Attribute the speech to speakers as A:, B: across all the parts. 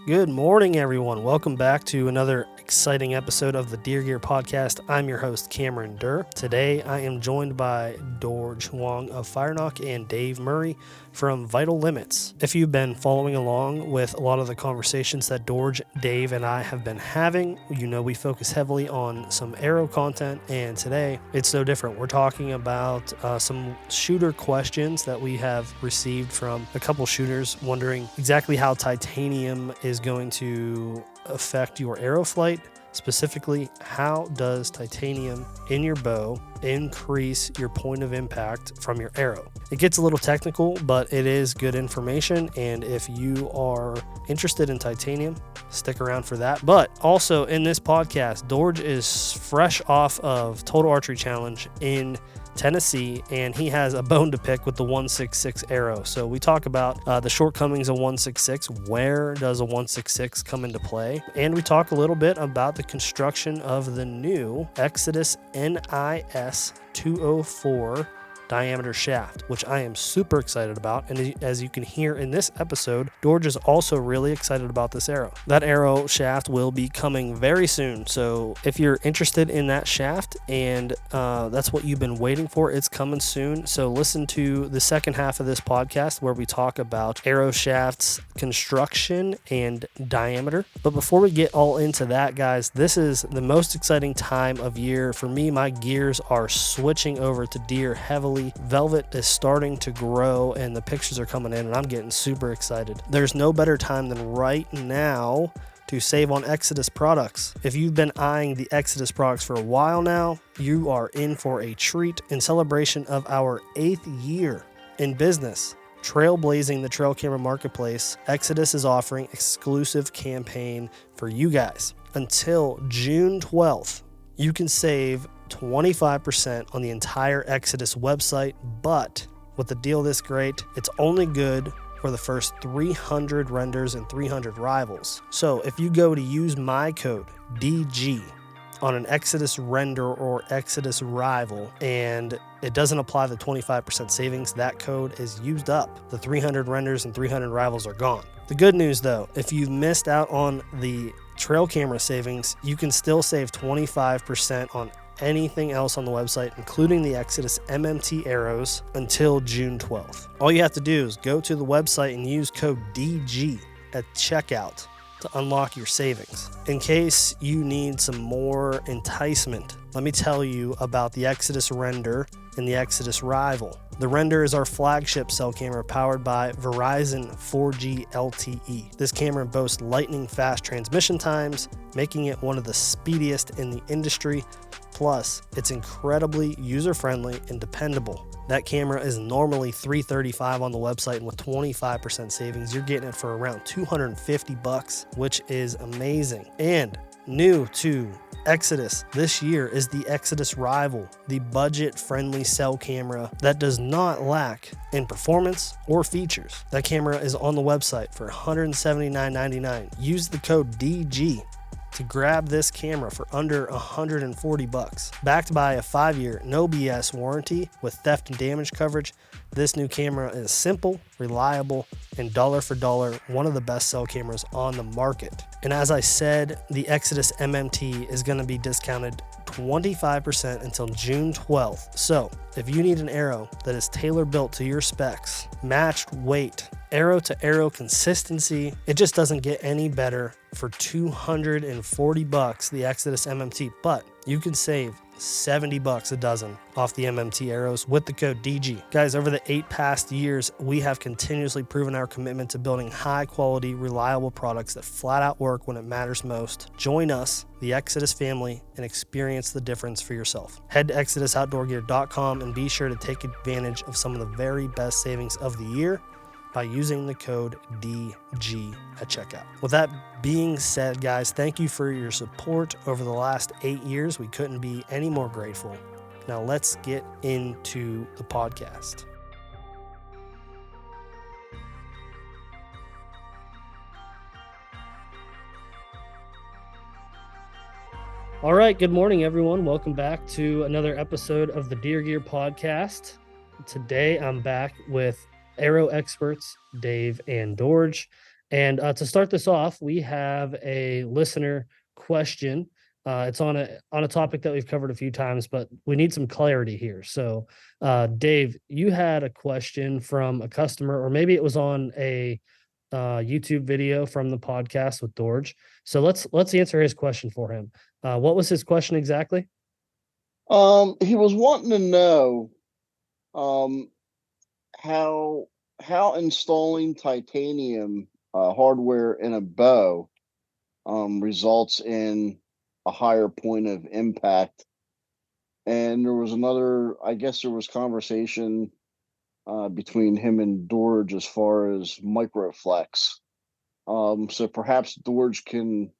A: Good morning, everyone. Welcome back to another exciting episode of the Deer Gear Podcast. I'm your host, Cameron Durr. Today, I am joined by Dorge Huang of Fireknock and Dave Murray from Vital Limits. If you've been following along with a lot of the conversations that Dorge, Dave, and I have been having, you know we focus heavily on some arrow content, and today it's no different. We're talking about some shooter questions that we have received from a couple shooters wondering exactly how titanium is going to affect your arrow flight. Specifically, how does titanium in your bow increase your point of impact from your arrow? It gets a little technical, but it is good information. And if you are interested in titanium, stick around for that. But also in this podcast, Dorge is fresh off of Total Archery Challenge in Tennessee, and he has a bone to pick with the 166 arrow. So we talk about the shortcomings of 166, where does a 166 come into play, and we talk a little bit about the construction of the new Exodus NIS 204 diameter shaft, which I am super excited about. And as you can hear in this episode, Dorge is also really excited about this arrow. That arrow shaft will be coming very soon. So if you're interested in that shaft and that's what you've been waiting for, it's coming soon. So listen to the second half of this podcast where we talk about arrow shafts, construction, and diameter. But before we get all into that, guys, this is the most exciting time of year for me. My gears are switching over to deer heavily. Velvet is starting to grow and the pictures are coming in, and I'm getting super excited. There's no better time than right now to save on Exodus products. If you've been eyeing the Exodus products for a while now, you are in for a treat. In celebration of our 8th year in business, trailblazing the trail camera marketplace, Exodus is offering exclusive campaign for you guys. Until June 12th, you can save 25% on the entire Exodus website, but with a deal this great, it's only good for the first 300 renders and 300 rivals. So if you go to use my code DG on an Exodus render or Exodus rival, and it doesn't apply the 25% savings, that code is used up. The 300 renders and 300 rivals are gone. The good news though, if you've missed out on the trail camera savings, you can still save 25% on anything else on the website, including the Exodus MMT arrows, until June 12th. All you have to do is go to the website and use code DG at checkout to unlock your savings. In case you need some more enticement, let me tell you about the Exodus Render and the Exodus Rival. The Render is our flagship cell camera powered by Verizon 4G LTE. This camera boasts lightning fast transmission times, making it one of the speediest in the industry. Plus, it's incredibly user-friendly and dependable. That camera is normally $335 on the website, and with 25% savings, you're getting it for around $250, which is amazing. And new to Exodus this year is the Exodus Rival, the budget-friendly cell camera that does not lack in performance or features. That camera is on the website for $179.99. Use the code DG to grab this camera for under $140. Backed by a 5-year no BS warranty with theft and damage coverage, this new camera is simple, reliable, and dollar for dollar, one of the best cell cameras on the market. And as I said, the Exodus MMT is going to be discounted 25% until June 12th. So if you need an arrow that is tailor built to your specs, matched weight, arrow to arrow consistency, it just doesn't get any better for $240, the Exodus MMT. But you can save $70 a dozen off the MMT arrows with the code DG. Guys, over the 8 past years, we have continuously proven our commitment to building high quality, reliable products that flat out work when it matters most. Join us, the Exodus family, and experience the difference for yourself. Head to ExodusOutdoorGear.com and be sure to take advantage of some of the very best savings of the year by using the code DG at checkout. With that being said, guys, thank you for your support over the last 8 years. We couldn't be any more grateful. Now let's get into the podcast. All right, good morning, everyone. Welcome back to another episode of the Deer Gear Podcast. Today, I'm back with arrow experts, Dave and Dorge. And to start this off, we have a listener question. It's on a topic that we've covered a few times, but we need some clarity here. So, Dave, you had a question from a customer, or maybe it was on a YouTube video from the podcast with Dorge. So let's answer his question for him. What was his question exactly?
B: He was wanting to know um how installing titanium hardware in a bow results in a higher point of impact. And there was I guess there was conversation between him and Dorge as far as microflex. So perhaps Dorge can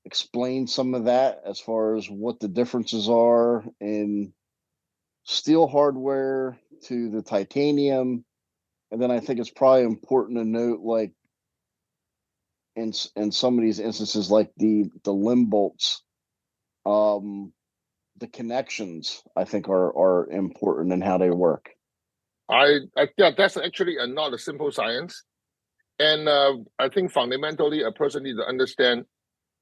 B: explain some of that as far as what the differences are in steel hardware to the titanium. And then I think it's probably important to note, like in some of these instances, like the limb bolts, um, the connections I think are important in how they work.
C: Yeah, that's actually not a simple science. And I think fundamentally, a person needs to understand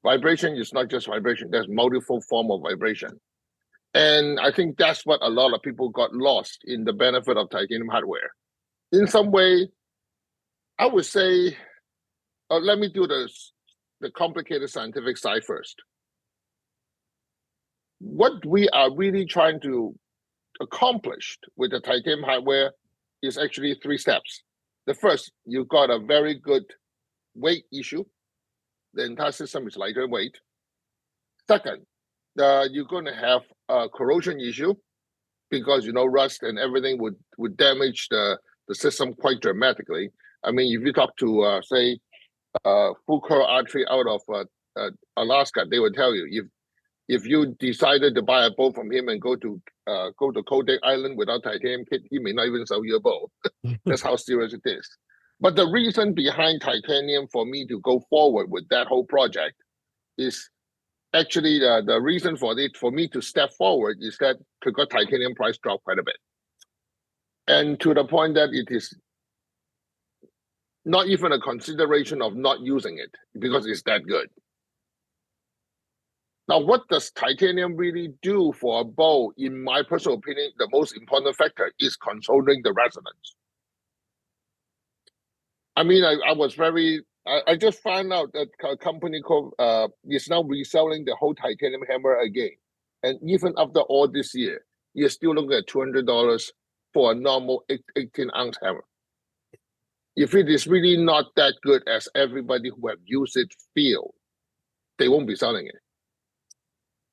C: vibration is not just vibration. There's multiple form of vibration. And I think that's what a lot of people got lost in the benefit of titanium hardware. In some way, I would say, let me do the complicated scientific side first. What we are really trying to accomplish with the titanium hardware is actually 3 steps. The first, you've got a very good weight issue. The entire system is lighter weight. Second, you're going to have a corrosion issue because rust and everything would damage the system quite dramatically. I mean, if you talk to say full curl archery out of Alaska, they would tell you if you decided to buy a bow from him and go to Kodak Island without titanium kit, he may not even sell you a bow. That's how serious it is. But the reason behind titanium for me to go forward with that whole project is actually the reason for me to step forward is that because titanium price dropped quite a bit. And to the point that it is not even a consideration of not using it because it's that good. Now, what does titanium really do for a bow? In my personal opinion, the most important factor is controlling the resonance. I mean, I just found out that a company called is now reselling the whole titanium hammer again. And even after all this year, you're still looking at $200 for a normal 18-ounce hammer. If it is really not that good as everybody who have used it feel, they won't be selling it.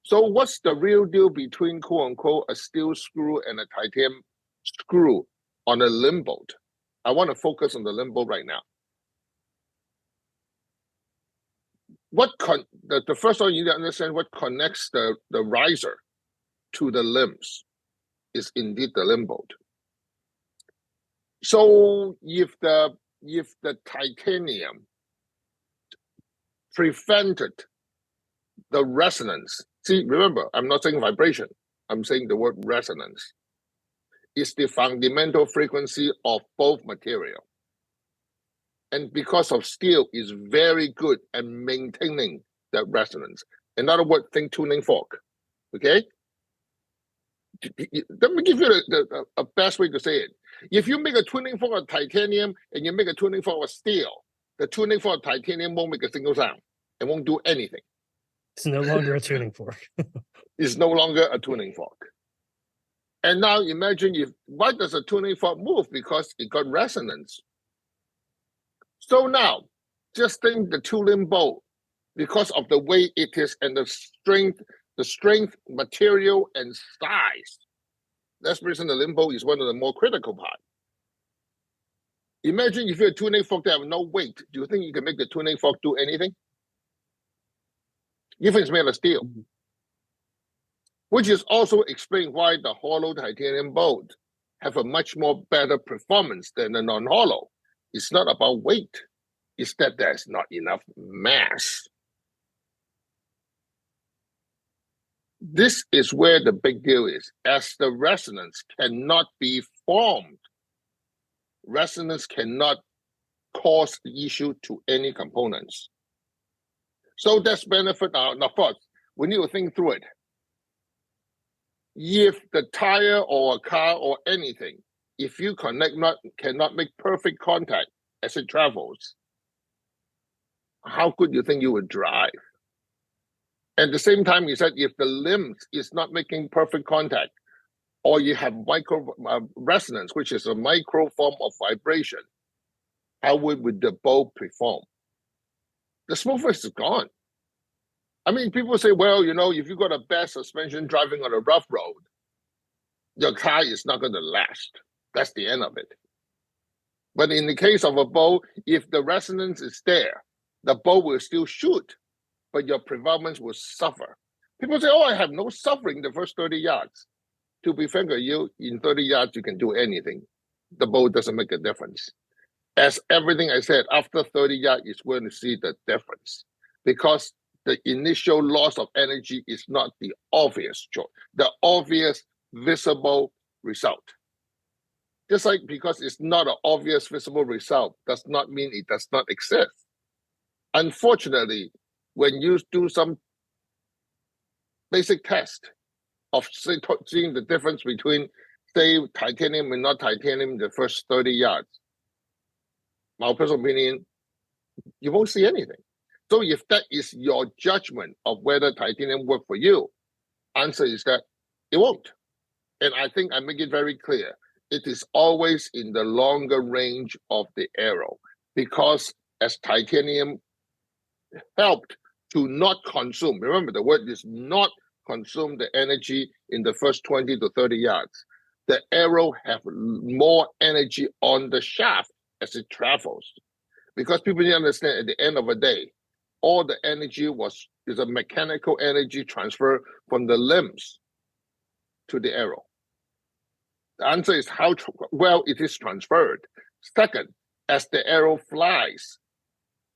C: So what's the real deal between quote-unquote a steel screw and a titanium screw on a limb bolt? I want to focus on the limb bolt right now. The first one you need to understand what connects the riser to the limbs is indeed the limb bolt. So if the titanium prevented the resonance, see, remember, I'm not saying vibration, I'm saying the word resonance, is the fundamental frequency of both material. And because of steel is very good at maintaining that resonance. In other words, think tuning fork, okay? Let me give you a best way to say it. If you make a tuning fork of titanium and you make a tuning fork of steel, the tuning fork of titanium won't make a single sound. It won't do anything.
A: It's no longer a tuning fork.
C: It's no longer a tuning fork. And now imagine why does a tuning fork move? Because it got resonance. So now, just think the two-limb bow, because of the way it is and the strength, material, and size. That's the reason the limb bow is one of the more critical parts. Imagine if you're a tuning fork that have no weight. Do you think you can make the tuning fork do anything? Even it's made of steel. Which is also explained why the hollow titanium bow have a much more better performance than the non-hollow. It's not about weight. It's that there's not enough mass. This is where the big deal is. As the resonance cannot be formed, resonance cannot cause the issue to any components. So that's benefit. Now, first, we need to think through it. If the tire or a car or anything, if you cannot make perfect contact as it travels, how could you think you would drive? At the same time, he said, if the limbs is not making perfect contact, or you have micro resonance, which is a micro form of vibration, how would the bow perform? The smoothness is gone. I mean, people say, well, if you got a bad suspension driving on a rough road, your car is not going to last. That's the end of it. But in the case of a bow, if the resonance is there, the bow will still shoot, but your performance will suffer. People say, oh, I have no suffering the first 30 yards. To be frank with you, in 30 yards, you can do anything. The bow doesn't make a difference. As everything I said, after 30 yards, is going to see the difference, because the initial loss of energy is not the obvious choice, the obvious visible result. Just like because it's not an obvious visible result does not mean it does not exist. Unfortunately, when you do some basic test of seeing the difference between, say, titanium and not titanium the first 30 yards, my personal opinion, you won't see anything. So if that is your judgment of whether titanium work for you, answer is that it won't. And I think I make it very clear. It is always in the longer range of the arrow, because as titanium helped to not consume, remember the word is not consume the energy in the first 20 to 30 yards. The arrow have more energy on the shaft as it travels. Because people need to understand, at the end of the day, all the energy is a mechanical energy transfer from the limbs to the arrow. The answer is how well it is transferred. Second, as the arrow flies,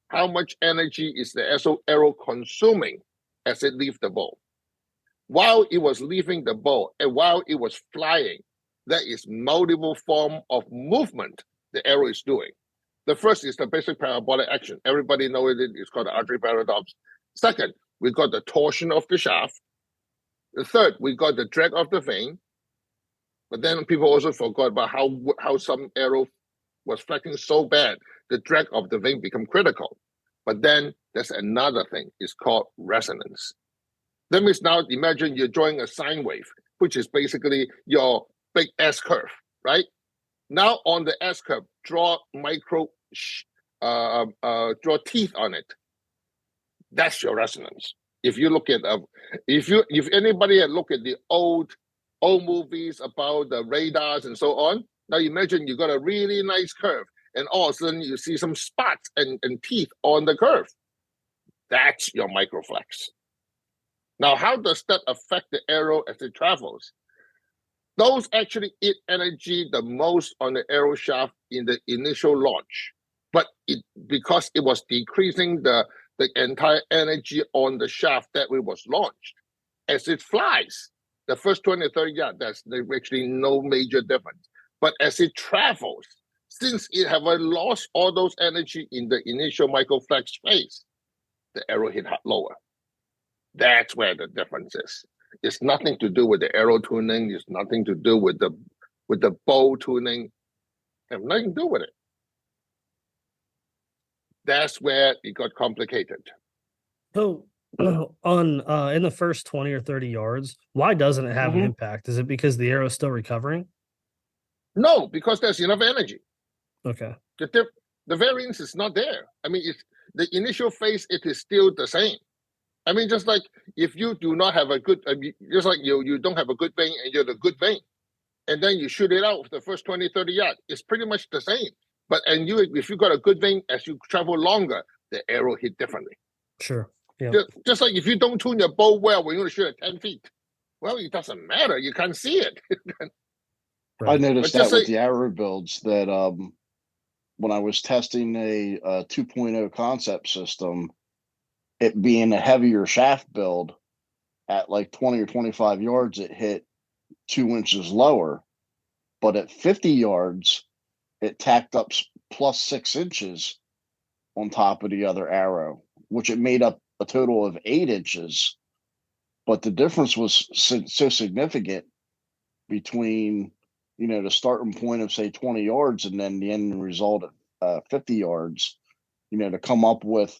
C: how much energy is the arrow consuming as it leaves the bow? While it was leaving the bow and while it was flying, there is multiple form of movement the arrow is doing. The first is the basic parabolic action. Everybody knows it. It's called the archery paradox. Second, we got the torsion of the shaft. The third, we got the drag of the vane. But then people also forgot about how some arrow was flapping so bad, the drag of the vane become critical. But then there's another thing. It's called resonance. That means now imagine you're drawing a sine wave, which is basically your big S curve, right? Now on the S curve, draw draw teeth on it. That's your resonance. If you look at if anybody had looked at the old movies about the radars and so on, now imagine you got a really nice curve, and all of a sudden you see some spots and teeth on the curve. That's your microflex. Now, how does that affect the arrow as it travels? Those actually eat energy the most on the arrow shaft in the initial launch, but because it was decreasing the entire energy on the shaft that it was launched. As it flies, the first 20 or 30 yards, there's actually no major difference. But as it travels, since it have lost all those energy in the initial microflex phase, the arrow hit lower. That's where the difference is. It's nothing to do with the arrow tuning. It's nothing to do with the bow tuning. It have nothing to do with it. That's where it got complicated.
A: So on in the first 20 or 30 yards, why doesn't it have an impact? Is it because the arrow is still recovering?
C: No, because there's enough energy.
A: Okay.
C: The variance is not there. I mean, the initial phase, it is still the same. I mean, just like if you do not have a good, just like you don't have a good vein and you're the good vein, and then you shoot it out with the first 20, 30 yards, it's pretty much the same. But if you got a good vein, as you travel longer, the arrow hit differently.
A: Sure. Yeah.
C: Just like if you don't tune your bow well when you're going to shoot at 10 feet, well, it doesn't matter. You can't see it.
B: Right. I noticed that with the arrow builds that when I was testing a 2.0 concept system, it being a heavier shaft build at like 20 or 25 yards, it hit 2 inches lower. But at 50 yards, it tacked up plus 6 inches on top of the other arrow, which it made up a total of 8 inches. But the difference was so significant between, the starting point of, say, 20 yards and then the end result of 50 yards, to come up with,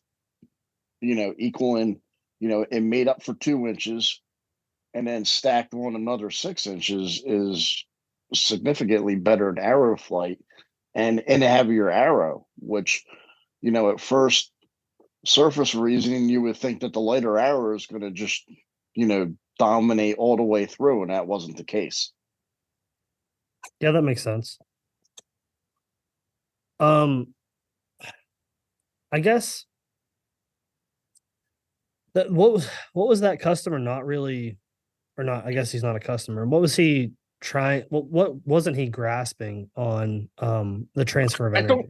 B: equaling, it made up for 2 inches and then stacked on another 6 inches is significantly better in arrow flight and a heavier arrow, which, at first surface reasoning, you would think that the lighter arrow is going to just, dominate all the way through, and that wasn't the case.
A: Yeah, that makes sense. I guess that what was that customer not really, or not? I guess he's not a customer. What was he trying? What wasn't he grasping on the transfer of energy?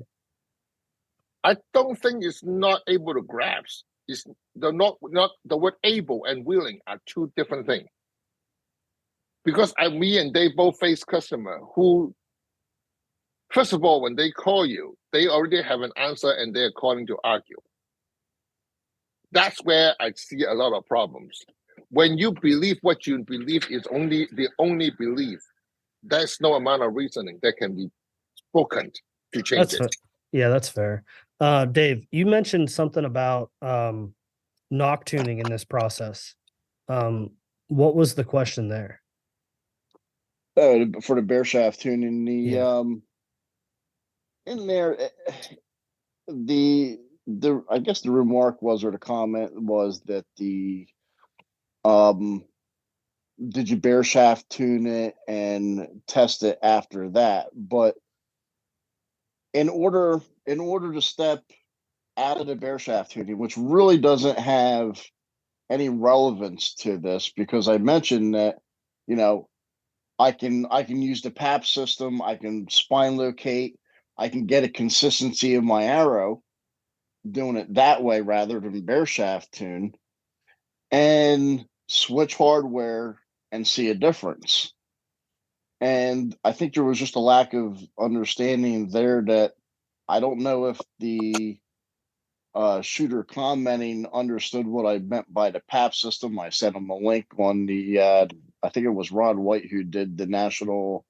C: I don't think it's not able to grasp. It's not the word able and willing are two different things. Because me and they both face customer who, first of all, when they call you, they already have an answer and they're calling to argue. That's where I see a lot of problems. When you believe what you believe is only the only belief, there's no amount of reasoning that can be spoken to change it.
A: Yeah, that's fair. Dave, you mentioned something about knock tuning in this process. What was the question there?
B: For the bear shaft tuning, in there, the I guess the remark was, or the comment was, that did you bear shaft tune it and test it after that? But in order to step out of the bear shaft tuning, which really doesn't have any relevance to this, because I mentioned that, I can use the PAP system, I can spine locate, I can get a consistency of my arrow doing it that way rather than bear shaft tune, and switch hardware and see a difference. And I think there was just a lack of understanding there, that I don't know if the shooter commenting understood what I meant by the PAP system. I sent him a link on the, I think it was Rod White who did the National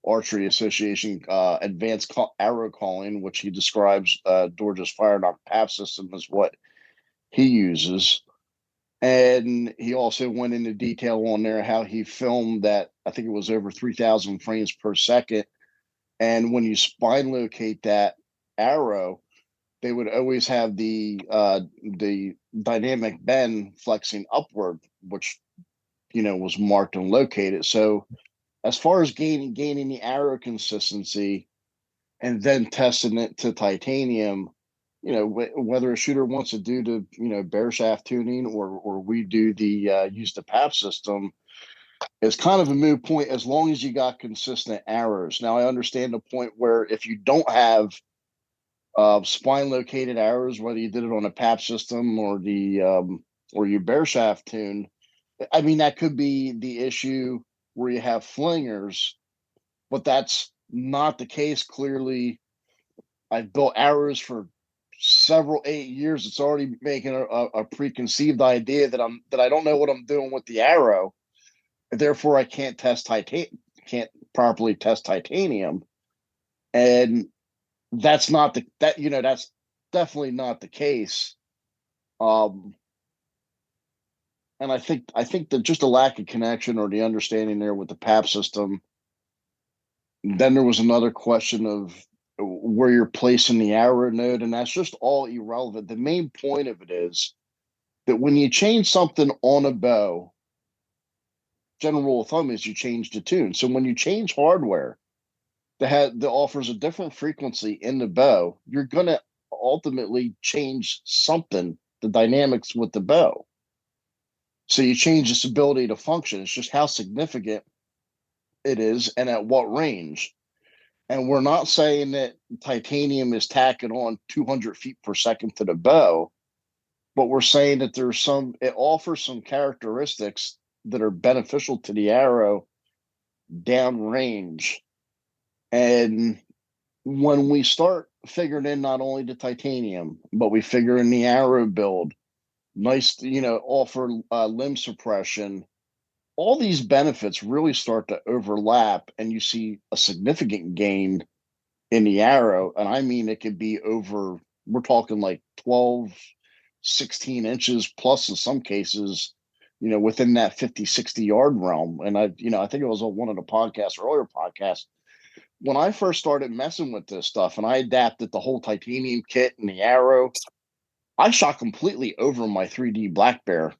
B: Archery Association advanced arrow calling, which he describes Dorge's Fire Knock PAP system as what he uses. And he also went into detail on there how he filmed that, I think it was over 3,000 frames per second. And when you spine locate that arrow, they would always have the dynamic bend flexing upward, which, was marked and located. So as far as gaining the arrow consistency and then testing it to titanium, whether a shooter wants to do the, bear shaft tuning or we do the use the PAP system, is kind of a moot point as long as you got consistent arrows. Now, I understand the point where if you don't have spine located arrows, whether you did it on a PAP system or or your bear shaft tune, I mean, that could be the issue where you have flingers, but that's not the case. Clearly, I've built arrows for several 8 years. It's already making a preconceived idea that I don't know what I'm doing with the arrow, therefore I can't properly test titanium. And that's that's definitely not the case. And I think that just a lack of connection or the understanding there with the PAP system. Then there was another question of where you're placing the arrow node, and that's just all irrelevant. The main point of it is that when you change something on a bow, general rule of thumb is you change the tune. So when you change hardware that offers a different frequency in the bow, you're going to ultimately change something, the dynamics with the bow. So you change its ability to function. It's just how significant it is and at what range. And we're not saying that titanium is tacking on 200 feet per second to the bow, but we're saying that it offers some characteristics that are beneficial to the arrow downrange. And when we start figured in not only the titanium, but we figure in the arrow build, nice, offer limb suppression. All these benefits really start to overlap, and you see a significant gain in the arrow. And I mean, it could be over, we're talking like 12, 16 inches plus in some cases, within that 50, 60-yard realm. And I think it was on one of the earlier podcasts, when I first started messing with this stuff and I adapted the whole titanium kit and the arrow, I shot completely over my 3D black bear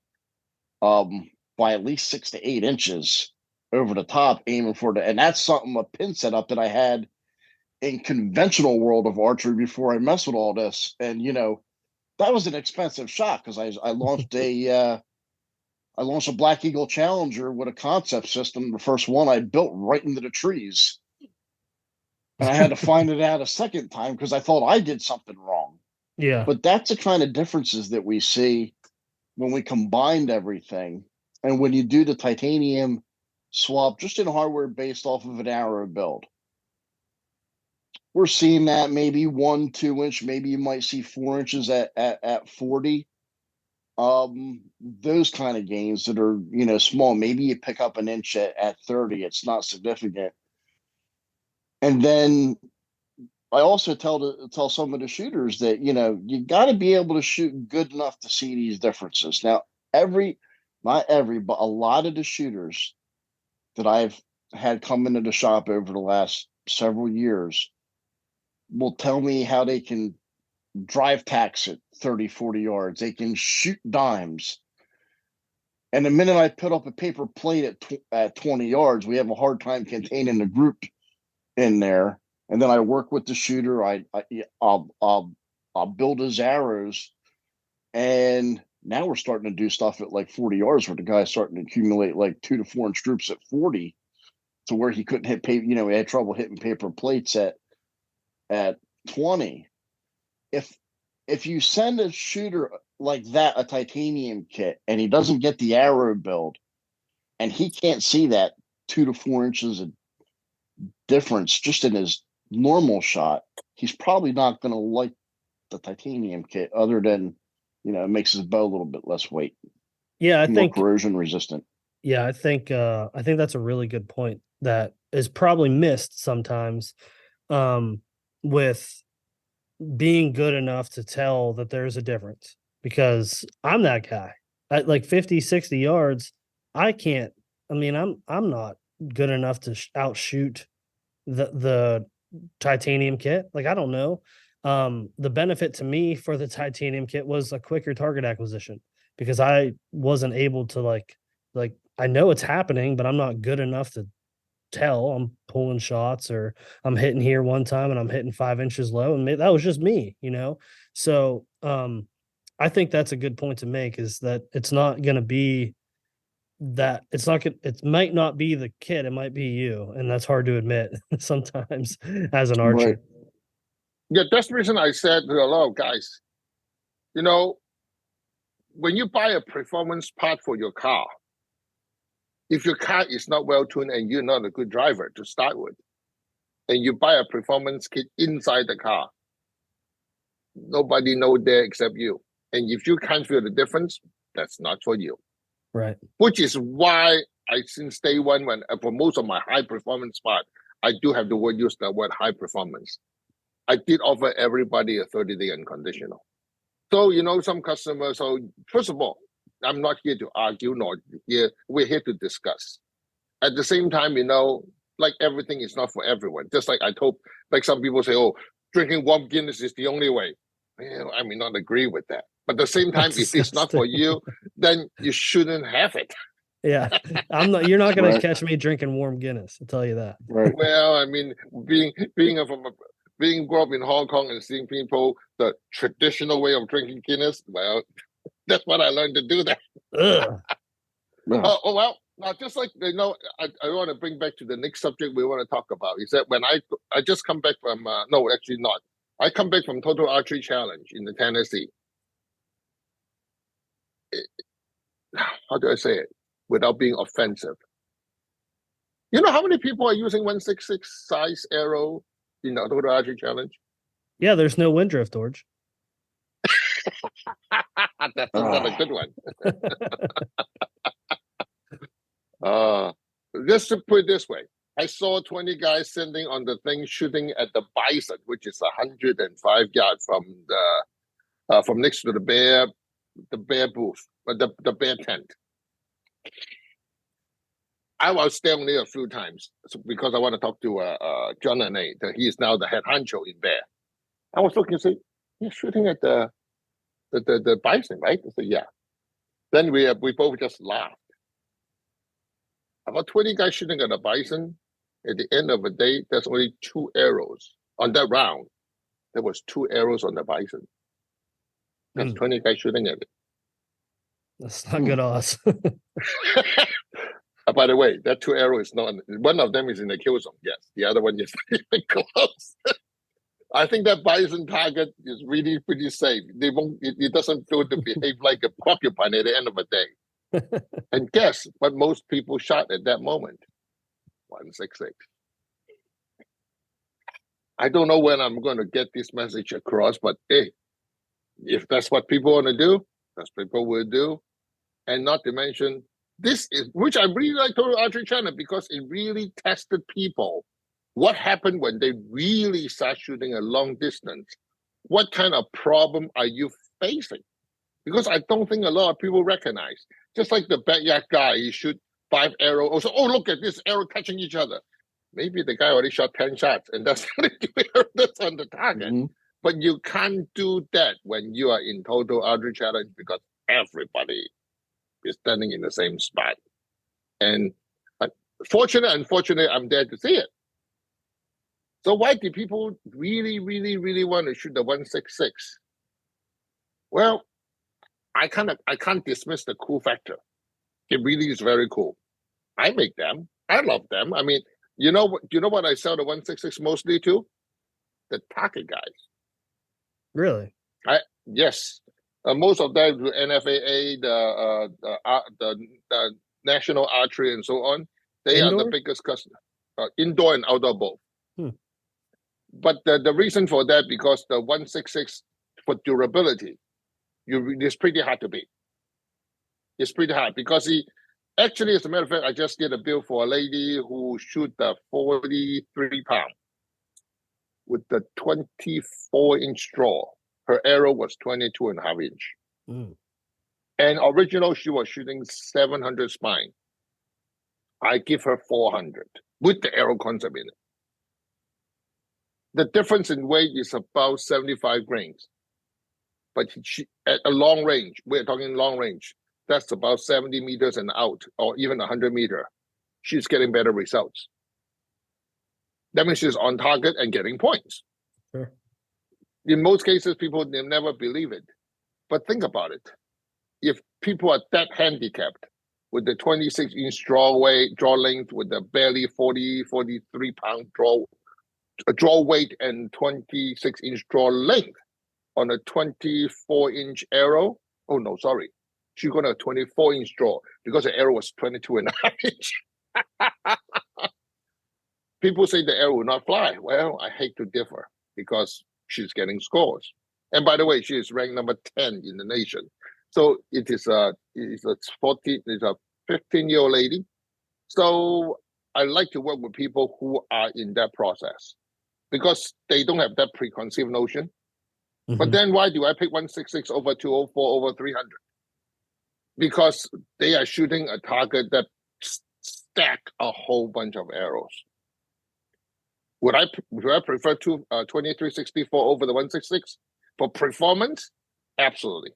B: by at least 6 to 8 inches over the top, aiming for and that's something, a pin setup that I had in conventional world of archery before I messed with all this. And, that was an expensive shot because I launched a Black Eagle Challenger with a concept system, the first one I built right into the trees. And I had to find it out a second time because I thought I did something wrong.
A: Yeah.
B: But that's the kind of differences that we see when we combined everything. And when you do the titanium swap just in hardware based off of an arrow build, we're seeing that maybe 1-2 inch, maybe you might see 4 inches at 40. Those kind of gains that are, small, maybe you pick up an inch at 30. It's not significant. And then I also tell some of the shooters that, you got to be able to shoot good enough to see these differences. Now, not every, but a lot of the shooters that I've had come into the shop over the last several years will tell me how they can drive tacks at 30, 40 yards. They can shoot dimes. And the minute I put up a paper plate at 20 yards, we have a hard time containing the group in there. And then I work with the shooter. I'll build his arrows. And now we're starting to do stuff at like 40 yards where the guy's starting to accumulate like 2 to 4 inch groups at 40 to where he couldn't hit paper. He had trouble hitting paper plates at 20. If you send a shooter like that a titanium kit and he doesn't get the arrow build and he can't see that 2 to 4 inches of difference just in his normal shot, he's probably not going to like the titanium kit other than, it makes his bow a little bit less weight.
A: Yeah, I
B: more
A: think
B: corrosion resistant.
A: Yeah, I think that's a really good point that is probably missed sometimes with being good enough to tell that there's a difference, because I'm that guy at like 50, 60 yards. I can't, I'm not good enough to outshoot the titanium kit. Like, I don't know. The benefit to me for the titanium kit was a quicker target acquisition because I wasn't able to like I know it's happening, but I'm not good enough to tell I'm pulling shots or I'm hitting here one time and I'm hitting 5 inches low. And that was just me, So, I think that's a good point to make, is that it's not going to be that it might not be the kid, it might be you. And that's hard to admit sometimes as an archer.
B: Right.
C: Yeah, that's the reason I said to a lot of guys, when you buy a performance part for your car, if your car is not well tuned and you're not a good driver to start with, and you buy a performance kit inside the car, nobody knows there except you. And if you can't feel the difference, that's not for you.
A: Right.
C: Which is why since day one, for most of my high performance part, I do have to use the word high performance. I did offer everybody a 30-day unconditional. So, some customers, so first of all, I'm not here to argue, we're here to discuss. At the same time, like everything is not for everyone. Just like I told, like some people say, oh, drinking warm Guinness is the only way. I may not agree with that. But at the same time, if it's not for you, then you shouldn't have it.
A: Yeah, you're not going
B: Right.
A: to catch me drinking warm Guinness. I'll tell you that.
B: Right.
C: Well, being brought up in Hong Kong and seeing people, the traditional way of drinking Guinness, well, that's what I learned to do that. Well, now just like, I want to bring back to the next subject we want to talk about, is that when I just come back from, no, actually not. I come back from Total Archery Challenge in the Tennessee. How do I say it without being offensive? You know how many people are using 166 size arrow in the Total Archery Challenge?
A: Yeah, there's no wind drift, Dorge.
C: That's another good one. Just to put it this way, I saw 20 guys sitting on the thing shooting at the bison, which is 105 yards from next to the bear booth, the bear tent. I was down there a few times because I want to talk to John and Nate. He is now the head honcho in bear. I was looking, say, you're shooting at the bison, right? I said, yeah. Then we both just laughed. About 20 guys shooting at the bison. At the end of the day, there's only 2 arrows on that round. There was 2 arrows on the bison. That's 20 guys shooting at it.
A: That's not good odds.
C: By the way, that 2 arrows is not. One of them is in the kill zone. Yes, the other one is close. I think that bison target is really pretty safe. They won't. It doesn't feel to behave like a porcupine at the end of the day. And guess what? Most people shot at that moment. 166. I don't know when I'm going to get this message across, but hey, if that's what people want to do, that's what people will do. And not to mention, this is, which I really like Total Archery Channel because it really tested people. What happened when they really start shooting a long distance? What kind of problem are you facing? Because I don't think a lot of people recognize. Just like the backyard guy, he shoot 5 arrows. Also, oh, look at this arrow touching each other. Maybe the guy already shot 10 shots and that's that's on the target. Mm-hmm. But you can't do that when you are in Total Archery Challenge because everybody is standing in the same spot. And unfortunately, I'm there to see it. So why do people really, really, really want to shoot the 166? Well, I can't dismiss the cool factor. It really is very cool. I make them. I love them. I mean, you know what I sell the 166 mostly to? The target guys.
A: Really?
C: Yes. Most of them, the NFAA, the National Archery, and so on. They Indoor? Are the biggest customer. Indoor and outdoor both. But the reason for that, because the 166 for durability, it's pretty hard to beat. It's pretty hard because actually, as a matter of fact, I just did a build for a lady who shoot the 43 pound with the 24-inch draw. Her arrow was 22.5 inch. And original, she was shooting 700 spine. I give her 400 with the arrow concept in it. The difference in weight is about 75 grains. But she, at a long range, we're talking long range, that's about 70 meters and out, or even 100 meter. She's getting better results. That means she's on target and getting points.
A: Sure.
C: In most cases, people never believe it. But think about it. If people are that handicapped with the 26-inch draw length, with the barely 43 pound draw weight and 26-inch draw length on a 24-inch arrow, oh no, sorry. She got a 24-inch draw because the arrow was 22.5 inch. People say the arrow will not fly. Well, I hate to differ because she's getting scores. And by the way, she is ranked number 10 in the nation. So it is a 15-year-old lady. So I like to work with people who are in that process because they don't have that preconceived notion. But then why do I pick 166 over 204 over 300? Because they are shooting a target that stack a whole bunch of arrows. Would I prefer 2364 over the 166 for performance? Absolutely.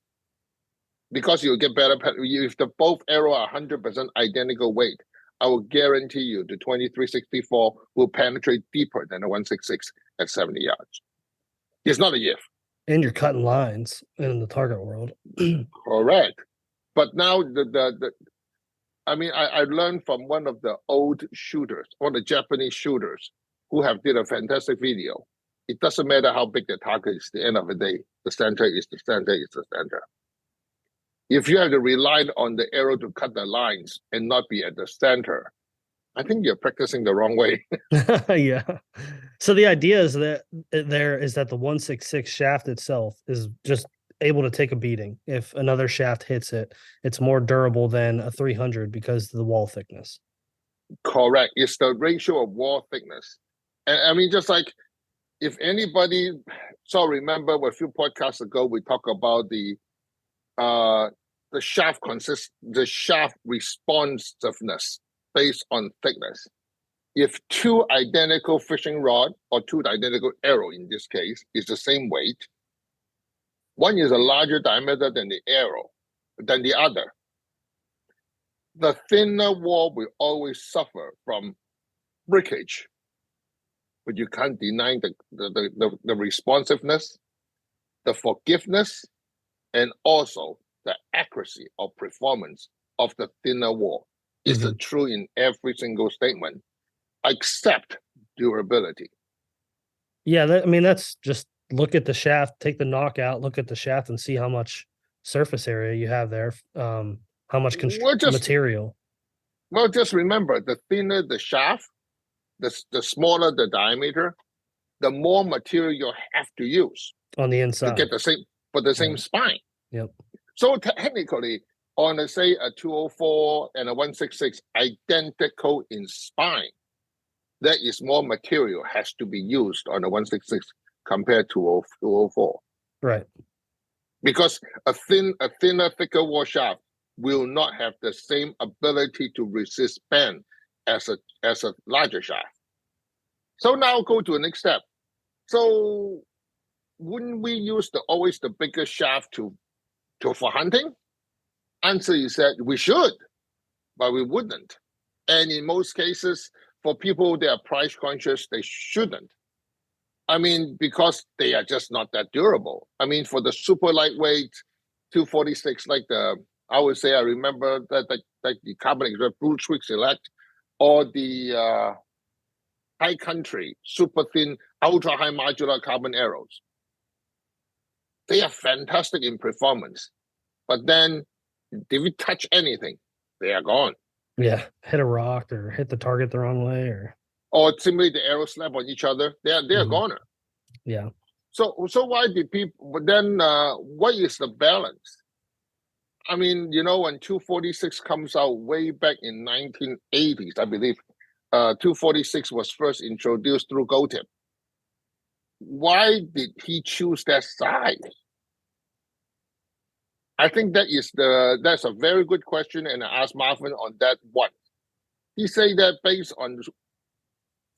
C: Because you'll get better. If the both arrow are 100% identical weight, I will guarantee you the 2364 will penetrate deeper than the 166 at 70 yards. It's not a if.
A: And you're cutting lines in the target world.
C: Correct. But now I learned from one of the old shooters, one of the Japanese shooters who have did a fantastic video. It doesn't matter how big the target is, at the end of the day, the center is the center is the center. If you have to rely on the arrow to cut the lines and not be at the center, I think you're practicing the wrong way.
A: Yeah. So the idea is that the 166 shaft itself is just able to take a beating. If another shaft hits it, it's more durable than a 300 because of the wall thickness.
C: Correct. It's the ratio of wall thickness. And I mean, just like if anybody, so remember a few podcasts ago, we talked about the shaft responsiveness based on thickness. If two identical fishing rod or two identical arrow in this case is the same weight, one is a larger diameter than the other. The thinner wall will always suffer from breakage, but you can't deny the responsiveness, the forgiveness, and also the accuracy of performance of the thinner wall. Is it true in every single statement, except durability?
A: Yeah, that's just look at the shaft, take the knockout, look at the shaft, and see how much surface area you have there. How much material.
C: Well, just remember, the thinner the shaft, the smaller the diameter, the more material you have to use
A: on the inside
C: to get the same spine.
A: Yep.
C: So technically, on say a 204 and a 166 identical in spine, there is more material has to be used on a 166 compared to 204.
A: Right.
C: Because a thinner, thicker wall shaft will not have the same ability to resist bend as a larger shaft. So now go to the next step. So wouldn't we use always the bigger shaft for hunting? Answer is that we should, but we wouldn't. And in most cases, for people that are price conscious, they shouldn't. I mean, because they are just not that durable. I mean, for the super lightweight 246, I would say I remember that the Carbon Express Blue Twig Select or the High Country super thin, ultra high modular carbon arrows. They are fantastic in performance, but then if you touch anything, they are gone.
A: Yeah, hit a rock or hit the target the wrong way,
C: or simply the arrows slap on each other. They are gone.
A: Yeah.
C: So why did people? But then what is the balance? I mean, when 246 comes out way back in 1980s, I believe 246 was first introduced through Gold Tip. Why did he choose that size? I think that's a very good question, and I asked Marvin on that one. He said that based on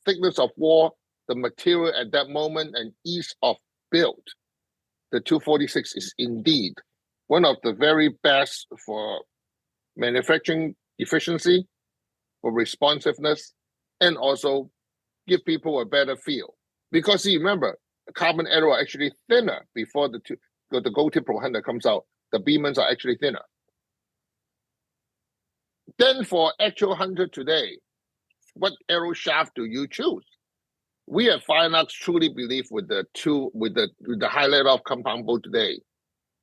C: thickness of wall, the material at that moment, and ease of build, the 246 is indeed one of the very best for manufacturing efficiency, for responsiveness, and also give people a better feel. Because remember, the carbon arrow are actually thinner before the Gold Tip Pro Hunter comes out. The Beemans are actually thinner. Then for actual hunter today, what arrow shaft do you choose? We at Firenox truly believe with the high let-off compound bow today,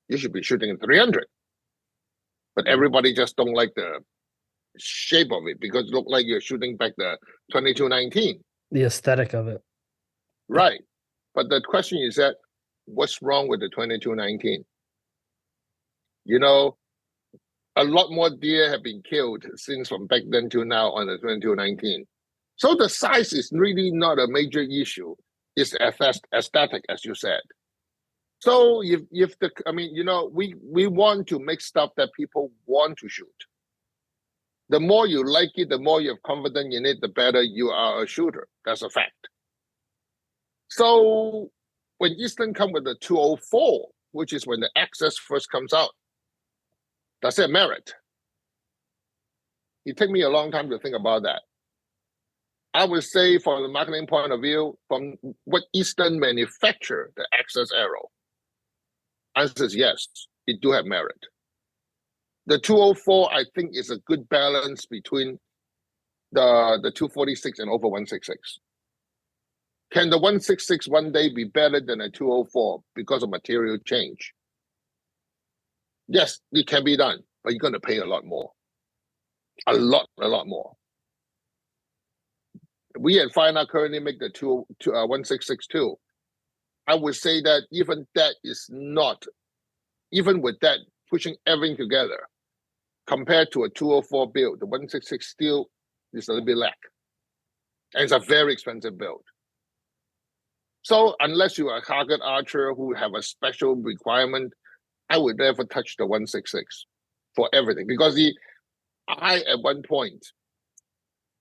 C: you should be shooting 300. But everybody just don't like the shape of it because it look like you're shooting back the 2219.
A: The aesthetic of it.
C: Right. But the question is that, what's wrong with the 2219? A lot more deer have been killed since from back then to now on the 2219. So the size is really not a major issue. It's aesthetic, as you said. So we want to make stuff that people want to shoot. The more you like it, the more you're confident in it, the better you are a shooter. That's a fact. So when Easton come with the 204, which is when the Access first comes out, does it merit? It took me a long time to think about that. I would say from the marketing point of view, from what Easton manufacture the Access arrow, answer is yes, it do have merit. The 204, I think, is a good balance between the 246 and over 166. Can the 166 one day be better than a 204 because of material change? Yes, it can be done, but you're going to pay a lot more. A lot more. We at Fire currently make the 1662. I would say that even that is not, even with that, pushing everything together, compared to a 204 build, the 166 still is a little bit lack. And it's a very expensive build. So unless you are a target archer who have a special requirement, I would never touch the 166 for everything. Because I at one point,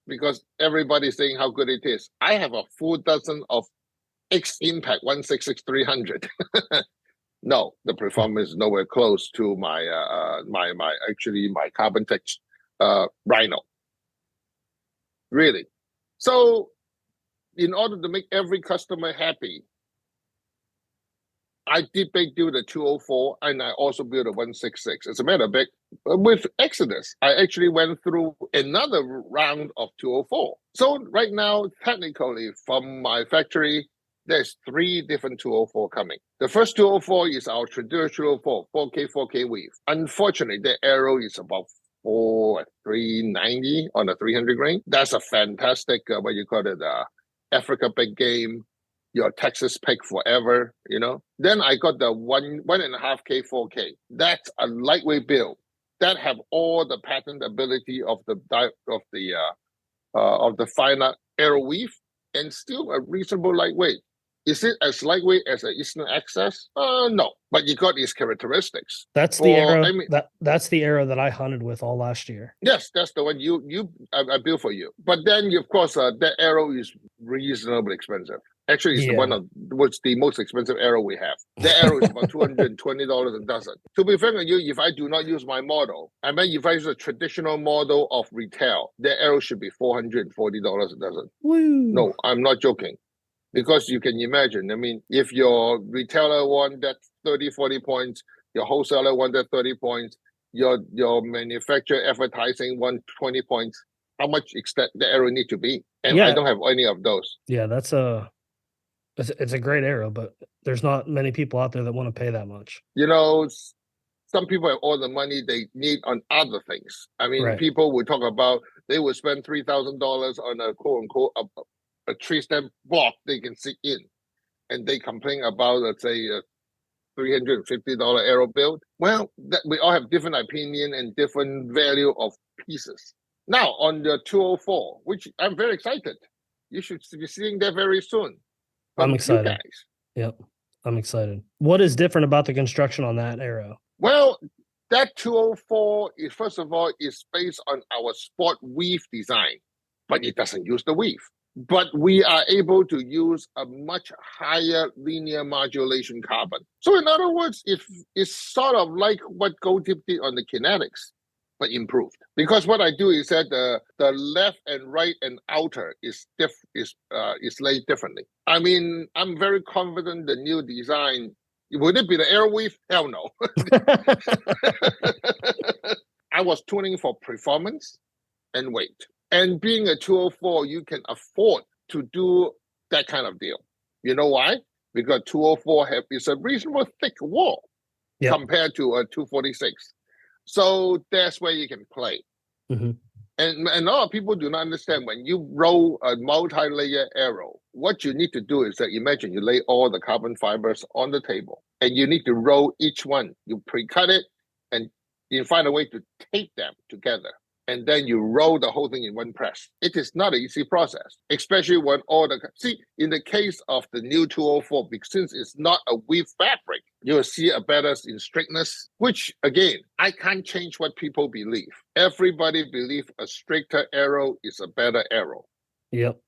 C: because everybody's saying how good it is, I have a full dozen of X Impact 166-300. No, the performance is nowhere close to my my Carbon Tech Rhino. Really. So in order to make every customer happy, I did build the 204 and I also built a 166. As a matter of fact, with Exodus, I actually went through another round of 204. So right now, technically, from my factory, there's 3 different 204 coming. The first 204 is our traditional 4K weave. Unfortunately, the arrow is about 390 on a 300 grain. That's a fantastic, what you call it, Africa big game, your Texas pick forever, you know. Then I got the 1.5K 4K. That's a lightweight build that have all the patent ability of the finer arrow weave and still a reasonable lightweight. Is it as lightweight as an Eastern Access? No, but you got its characteristics.
A: That's the arrow. I mean, that's the arrow that I hunted with all last year.
C: Yes, that's the one I built for you. But then, of course, that arrow is reasonably expensive. Actually, it's what's the most expensive arrow we have. The arrow is about $220 a dozen. To be fair with you, if I do not use my model, I mean, if I use a traditional model of retail, the arrow should be $440 a dozen.
A: Woo.
C: No, I'm not joking. Because you can imagine, I mean, if your retailer won that 30, 40 points, your wholesaler won that 30 points, your manufacturer advertising won 20 points, how much extent the arrow need to be? And I don't have any of those.
A: Yeah, it's a great arrow, but there's not many people out there that want to pay that much.
C: You know, some people have all the money they need on other things. I mean, people would talk about, they would spend $3,000 on a quote-unquote a tree stem block they can sit in, and they complain about, let's say, a $350 arrow build. Well, we all have different opinion and different value of pieces. Now, on the 204, which I'm very excited, you should be seeing that very soon.
A: I'm excited. You guys. Yep, I'm excited. What is different about the construction on that arrow?
C: Well, that 204 is, first of all, is based on our sport weave design, but it doesn't use the weave. But we are able to use a much higher linear modulation carbon. So in other words, it's sort of like what Gold Tip did on the kinetics, but improved. Because what I do is that the left and right and outer is laid differently. I mean, I'm very confident the new design. Would it be the arrow weave? Hell no. I was tuning for performance and weight. And being a 204, you can afford to do that kind of deal. You know why? Because 204 is a reasonable thick wall compared to a 246. So that's where you can play. Mm-hmm. And a lot of people do not understand when you roll a multi-layer arrow, what you need to do is that imagine you lay all the carbon fibers on the table and you need to roll each one. You pre-cut it and you find a way to tape them together. And then you roll the whole thing in one press. It is not an easy process, especially when in the case of the new 204, because since it's not a weave fabric, you'll see a better in strictness, which again, I can't change what people believe. Everybody believes a straighter arrow is a better arrow.
A: Yep.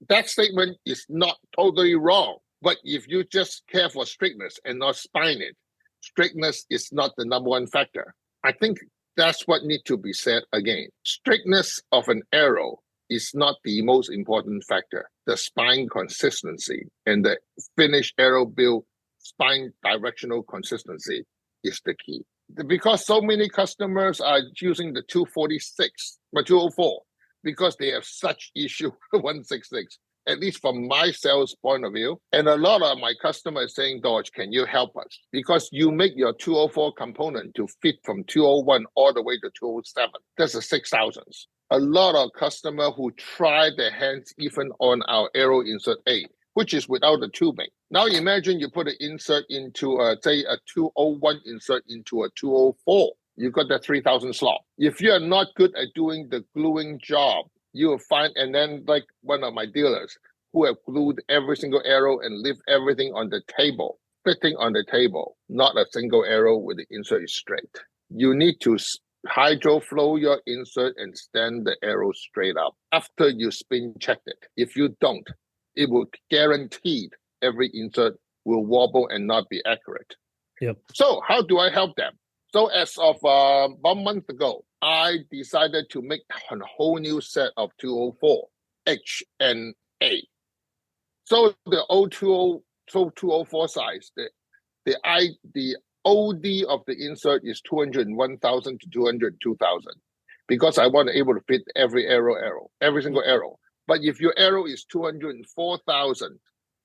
C: That statement is not totally wrong, but if you just care for straightness and not spine it, straightness is not the number one factor. I think that's what needs to be said again. Straightness of an arrow is not the most important factor. The spine consistency and the finished arrow build spine directional consistency is the key. Because so many customers are using the 246, but 204, because they have such issue with 166. At least from my sales point of view. And a lot of my customers saying, Dorge, can you help us? Because you make your 204 component to fit from 201 all the way to 207. That's a 6,000s. a lot of customers who try their hands even on our arrow insert A, which is without the tubing. Now imagine you put an insert into, say, a 201 insert into a 204. You got that 3,000 slot. If you're not good at doing the gluing job, you will find, and then like one of my dealers who have glued every single arrow and leave everything on the table, fitting on the table, not a single arrow with the insert is straight. You need to hydro flow your insert and stand the arrow straight up after you spin check it. If you don't, it will guaranteed every insert will wobble and not be accurate.
A: Yep.
C: So how do I help them? So as of 1 month ago, I decided to make a whole new set of 204 H and A. So the 204 size, the OD of the insert is 201,000 to 202,000 because I want to able to fit every every single arrow. But if your arrow is 204,000,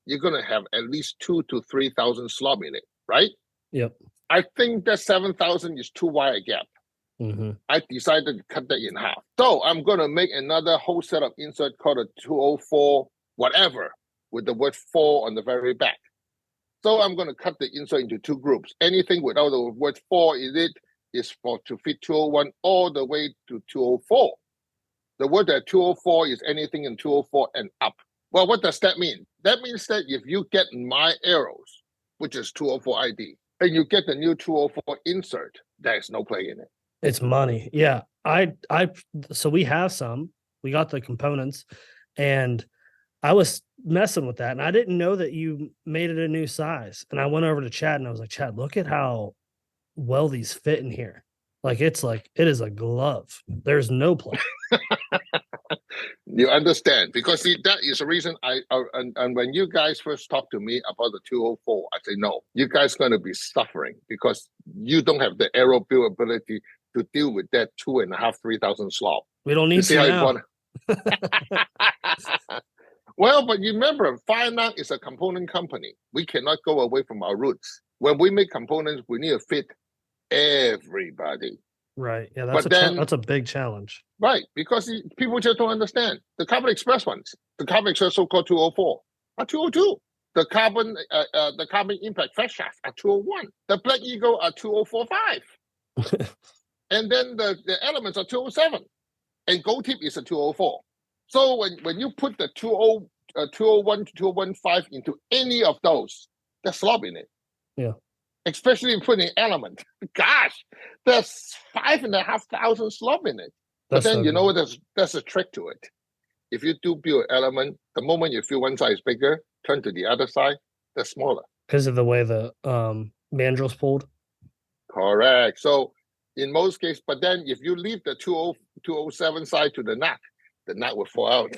C: you're going to have at least 2,000 to 3,000 slot in it, right?
A: Yep.
C: I think that 7,000 is too wide a gap.
A: Mm-hmm.
C: I decided to cut that in half. So I'm going to make another whole set of insert called a 204 whatever with the word 4 on the very back. So I'm going to cut the insert into two groups. Anything without the word 4 in it is for to fit 201 all the way to 204. The word that 204 is anything in 204 and up. Well, what does that mean? That means that if you get my arrows, which is 204 ID, and you get the new 204 insert, there's no play in it.
A: It's money. Yeah. So we have some, we got the components, and I was messing with that, and I didn't know that you made it a new size. And I went over to Chad and I was like, Chad, look at how well these fit in here. Like it is a glove. There's no play.
C: You understand, because see, that is the reason and when you guys first talked to me about the 204, I say, no, you guys going to be suffering because you don't have the arrow build ability to deal with that 2,500, 3,000 slot.
A: We don't need to now.
C: Well, but you remember, Firearm is a component company. We cannot go away from our roots. When we make components, we need to fit everybody.
A: Right. Yeah, that's a big challenge.
C: Right, because people just don't understand. The Carbon Express ones, the Carbon Express so-called 204 are 202. The carbon impact fast shaft are 201. The Black Eagle are 2045. And then the elements are 207. And Gold Tip is a 204. So when you put the 201 to 215 into any of those, there's slop in it.
A: Yeah.
C: Especially putting element. Gosh, there's 5,500 slop in it. But then, you know, there's a trick to it. If you do build an element, the moment you feel one side is bigger, turn to the other side, they're smaller.
A: Because of the way the mandrel's pulled?
C: Correct. So in most cases, but then if you leave the 207 side to the nut will fall out.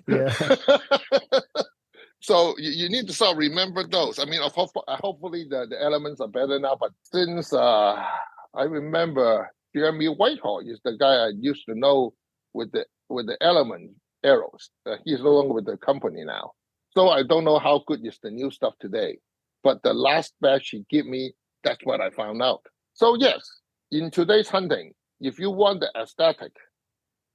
A: Yeah.
C: So you need to sort of remember those. I mean, hopefully the elements are better now, but since I remember Jeremy Whitehall is the guy I used to know with the element arrows. He's no longer with the company now. So I don't know how good is the new stuff today. But the last batch he gave me, that's what I found out. So yes, in today's hunting, if you want the aesthetic,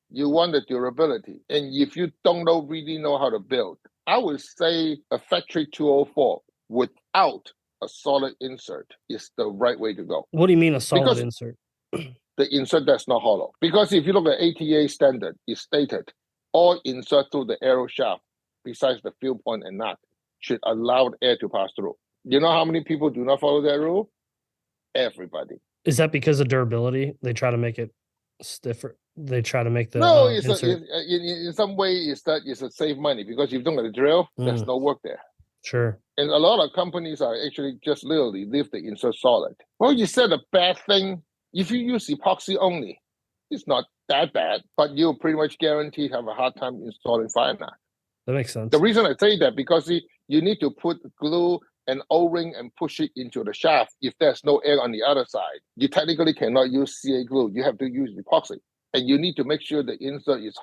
C: you want the durability, and if you don't really know how to build, I would say a factory 204 without a solid insert is the right way to go.
A: What do you mean a solid insert?
C: The insert that's not hollow. Because if you look at ATA standard, it's stated all insert through the arrow shaft, besides the field point and nut, should allow air to pass through. You know how many people do not follow that rule? Everybody.
A: Is that because of durability? They try to make it stiffer. They try to make the
C: in some way it's a save money, because if you don't have a drill, there's no work there.
A: Sure.
C: And a lot of companies are actually just literally leave the insert solid. Well, you said a bad thing. If you use epoxy only, it's not that bad, but you'll pretty much guaranteed have a hard time installing fire knot.
A: That makes sense.
C: The reason I say that, because you need to put glue and O-ring and push it into the shaft. If there's no air on the other side, you technically cannot use CA glue. You have to use epoxy. And you need to make sure the insert is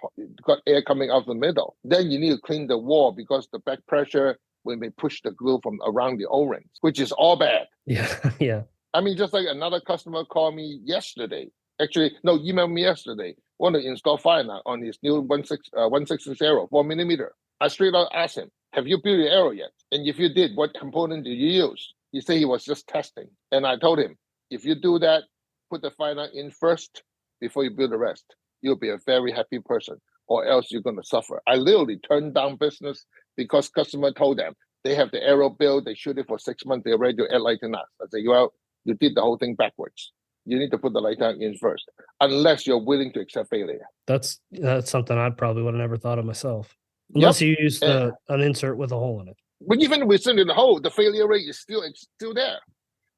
C: got air coming out the middle. Then you need to clean the wall, because the back pressure when they push the glue from around the O-rings, which is all bad.
A: Yeah, yeah.
C: I mean, just like another customer called me yesterday. Actually, no, emailed me yesterday. Want to install Firenet on his new 160 4mm. I straight out asked him, have you built your arrow yet? And if you did, what component did you use? He said he was just testing. And I told him, if you do that, put the Firenet in first before you build the rest. You'll be a very happy person, or else you're going to suffer. I literally turned down business because customer told them they have the arrow built, they shoot it for 6 months, they're ready to add light and us. I said, well, you did the whole thing backwards. You need to put the light tank in first, unless you're willing to accept failure.
A: That's something I probably would have never thought of myself. Unless you use an insert with a hole in it.
C: But even within the hole, the failure rate is still there.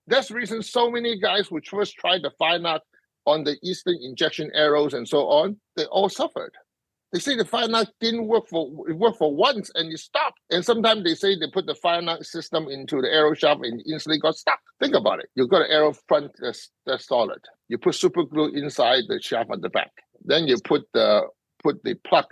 C: That's the reason so many guys who first tried to find out on the Eastern injection arrows and so on, they all suffered. They say the fire knot didn't work it worked for once and it stopped. And sometimes they say they put the fire knot system into the arrow shaft and instantly got stuck. Think about it. You've got an arrow front that's solid. You put super glue inside the shaft at the back. Then you put the plug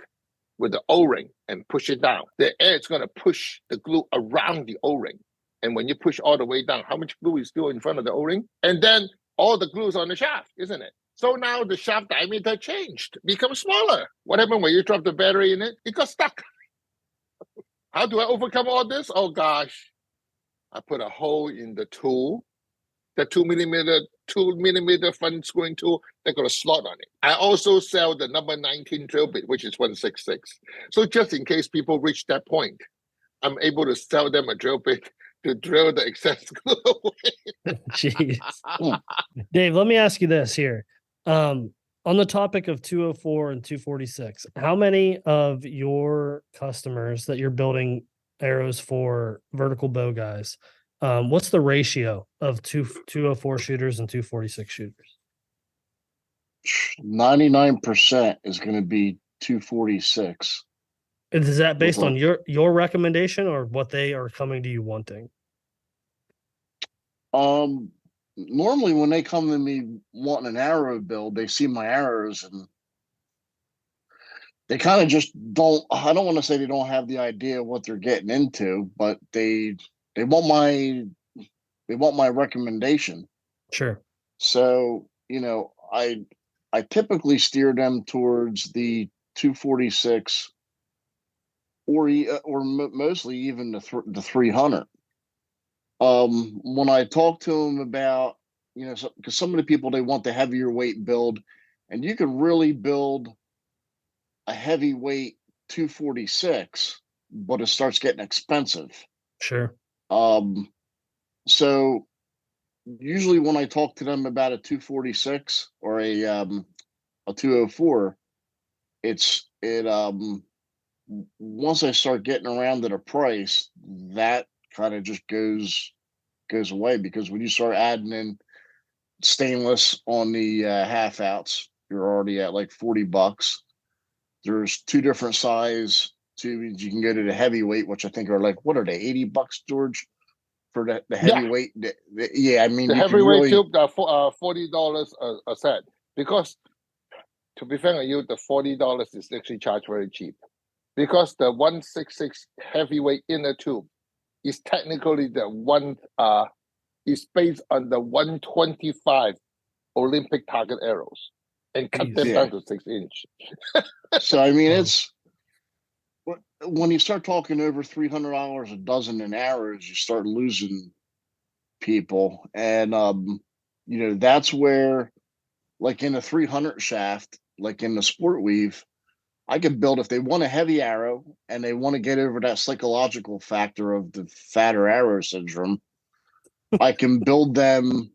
C: with the O-ring and push it down. The air is going to push the glue around the O-ring. And when you push all the way down, how much glue is still in front of the O-ring? And then all the glue is on the shaft, isn't it? So now the shaft diameter changed, becomes smaller. What happened when you drop the battery in it? It got stuck. How do I overcome all this? Oh gosh, I put a hole in the tool, the 2mm front screwing tool. They got a slot on it. I also sell the number 19 drill bit, which is 166. So just in case people reach that point, I'm able to sell them a drill bit to drill the excess glue away.
A: Jeez. Dave, let me ask you this here. On the topic of 204 and 246, how many of your customers that you're building arrows for, vertical bow guys, what's the ratio of 204 shooters and 246 shooters?
B: 99% is going to be 246.
A: Is that based on your recommendation or what they are coming to you wanting?
B: Normally when they come to me wanting an arrow build, they see my arrows and they kind of just don't, I don't want to say they don't have the idea of what they're getting into, but they want my recommendation.
A: Sure.
B: So, I typically steer them towards the 246 or mostly even the 300. When I talk to them about, because some of the people, they want the heavier weight build, and you can really build a heavyweight 246, but it starts getting expensive.
A: Sure.
B: So usually when I talk to them about a 246 or a 204, once I start getting around to the price, that kind of just goes away, because when you start adding in stainless on the half outs, you're already at like $40. There's two different size tubes. You can go to the heavyweight, which I think are like, what are they, $80, George, for the heavyweight? Yeah, I mean,
C: the heavyweight tube, $40 a set. Because to be fair with you, the $40 is actually charged very cheap, because the 166 heavyweight inner tube is technically is based on the 125 Olympic target arrows and cut them down to 6 inch.
B: So I mean, it's when you start talking over $300 a dozen in arrows, you start losing people, and that's where, like in a 300 shaft, like in the sport weave, I could build, if they want a heavy arrow and they want to get over that psychological factor of the fatter arrow syndrome, I can build them,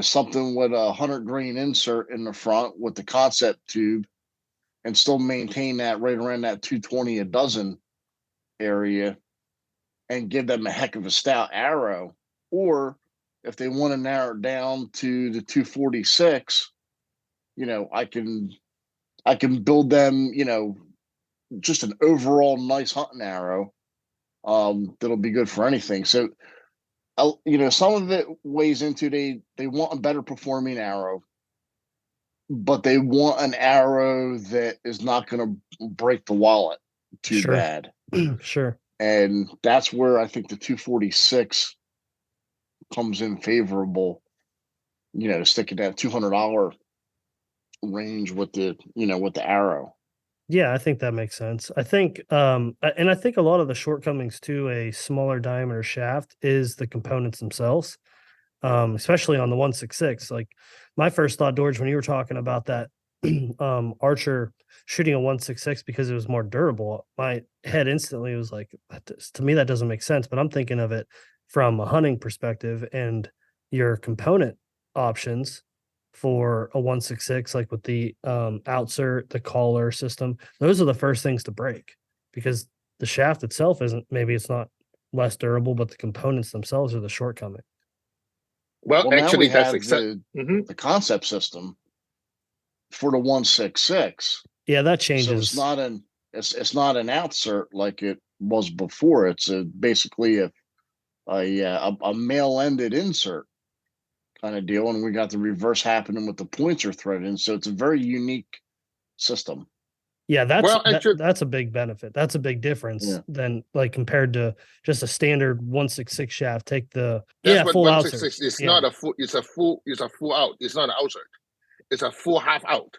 B: something with a 100 grain insert in the front with the concept tube, and still maintain that right around that 220 a dozen area, and give them a heck of a stout arrow. Or if they want to narrow it down to the 246, I can build them, just an overall nice hunting arrow that'll be good for anything. So, some of it weighs into they want a better performing arrow, but they want an arrow that is not going to break the wallet too bad.
A: Sure.
B: And that's where I think the 246 comes in favorable, sticking that $200 range with the arrow.
A: Yeah, I think that makes sense. I think, and I think a lot of the shortcomings to a smaller diameter shaft is the components themselves, especially on the 166. Like my first thought, George, when you were talking about that Archer shooting a 166 because it was more durable, my head instantly was like, to me, that doesn't make sense. But I'm thinking of it from a hunting perspective and your component options for a 166, like with the outsert, the collar system. Those are the first things to break because the shaft itself isn't, maybe it's not less durable, but the components themselves are the shortcoming.
C: Well,
B: Now
C: actually,
B: we
C: that's
B: have the concept system for the 166.
A: Yeah, that
B: So
A: changes.
B: it's not an outsert like it was before. It's basically a male-ended insert kind of deal, and we got the reverse happening with the points are threaded in. So it's a very unique system.
A: Yeah,
C: actually,
A: that's a big benefit. That's a big difference than like compared to just a standard 166 shaft. Take the
C: full
A: 166
C: is not a full. It's a full out. It's not an outsert. It's a full half out.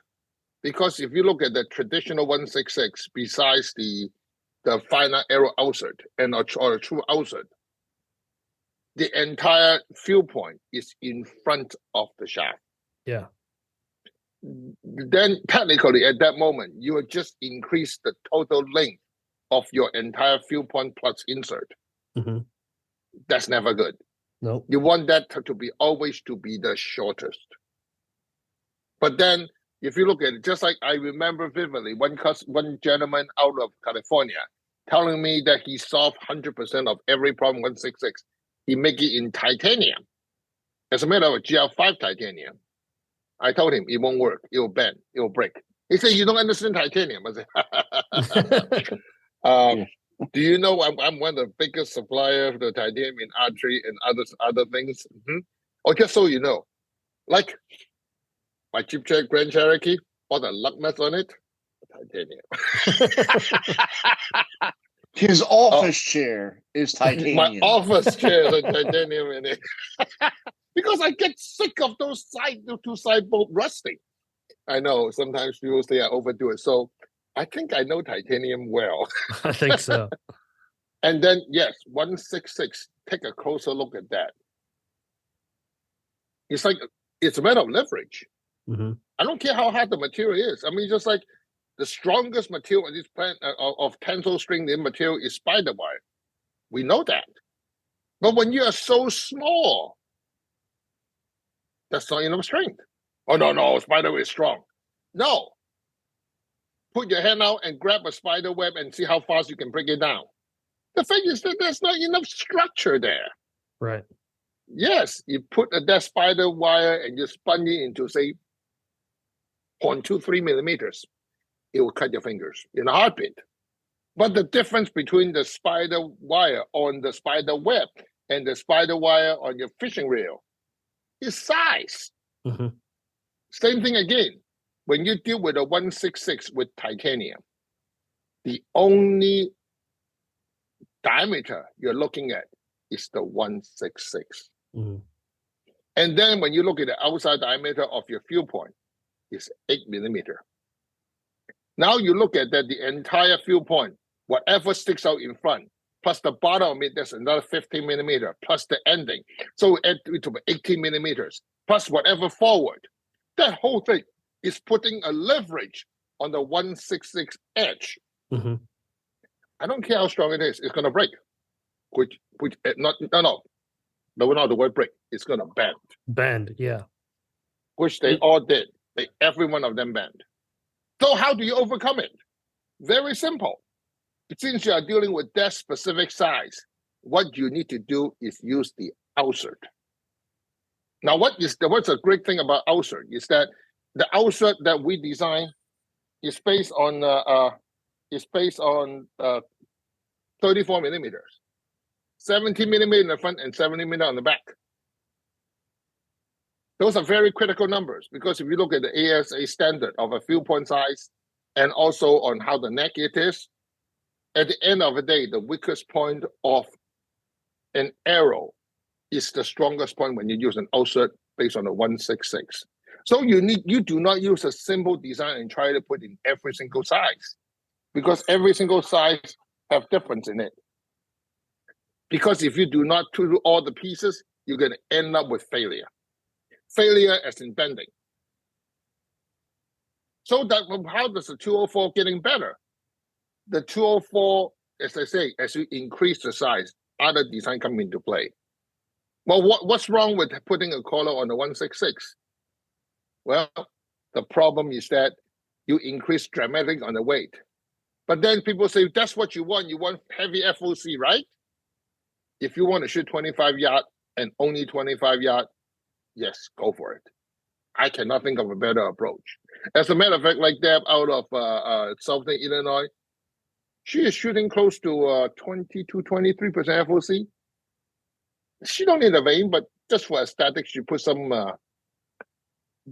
C: Because if you look at the traditional 166, besides the final arrow outsert or a true outsert, the entire field point is in front of the shaft.
A: Yeah.
C: Then technically at that moment, you will just increase the total length of your entire field point plus insert.
A: Mm-hmm.
C: That's never good.
A: No.
C: You want that to be always to be the shortest. But then if you look at it, just like I remember vividly, one gentleman out of California telling me that he solved 100% of every problem 166. He make it in titanium. As a matter of GL5 titanium. I told him it won't work. It will bend. It will break. He said, "You don't understand titanium." I said, "Do you know I'm one of the biggest suppliers of the titanium in archery and other things?" Mm-hmm. Or just so you know, like my Jeep Grand Cherokee, all the lug nuts on it, titanium.
B: His office chair is titanium.
C: My office chair is titanium in it. Because I get sick of those two side bolt rusting. I know sometimes people say I overdo it. So I think I know titanium well.
A: I think so.
C: And then, yes, 166, take a closer look at that. It's like, it's a matter of leverage.
A: Mm-hmm.
C: I don't care how hard the material is. I mean, just like the strongest material on this planet of tensile string in material is spider wire. We know that. But when you are so small, that's not enough strength. Oh, no, spider web is strong. No. Put your hand out and grab a spider web and see how fast you can break it down. The thing is that there's not enough structure there.
A: Right.
C: Yes, you put that spider wire and you spun it into, say, 0.23 millimeters. It will cut your fingers in a heartbeat. But the difference between the spider wire on the spider web and the spider wire on your fishing reel is size.
A: Mm-hmm.
C: Same thing again. When you deal with a 166 with titanium, the only diameter you're looking at is the 166.
A: Mm-hmm.
C: And then when you look at the outside diameter of your field point, it's 8 millimeter. Now you look at that, the entire field point, whatever sticks out in front, plus the bottom of it, there's another 15 millimeter, plus the ending. So add to 18 millimeters, plus whatever forward. That whole thing is putting a leverage on the 166 edge.
A: Mm-hmm.
C: I don't care how strong it is, it's going to break. No, not the word break. It's going to bend.
A: Bend, yeah.
C: Which they all did. Every one of them bend. So how do you overcome it? Very simple. Since you are dealing with that specific size, what you need to do is use the outsert. Now, what's a great thing about outsert is that the outsert that we design is based on 34 millimeters, 70 millimeter in the front and 70 millimeter on the back. Those are very critical numbers because if you look at the ASA standard of a field point size and also on how the neck it is, at the end of the day, the weakest point of an arrow is the strongest point when you use an outsert based on a 166. So you do not use a simple design and try to put in every single size, because every single size have difference in it. Because if you do not do all the pieces, you're going to end up with failure. Failure as in bending. So that how does the 204 getting better? The 204, as I say, as you increase the size, other design come into play. Well, what's wrong with putting a collar on the 166? Well, the problem is that you increase dramatic on the weight. But then people say, that's what you want. You want heavy FOC, right? If you want to shoot 25 yard and only 25 yard, yes, go for it. I cannot think of a better approach. As a matter of fact, like Deb out of Southern Illinois, she is shooting close to 22, 23% FOC. She don't need a vein, but just for aesthetics, she put some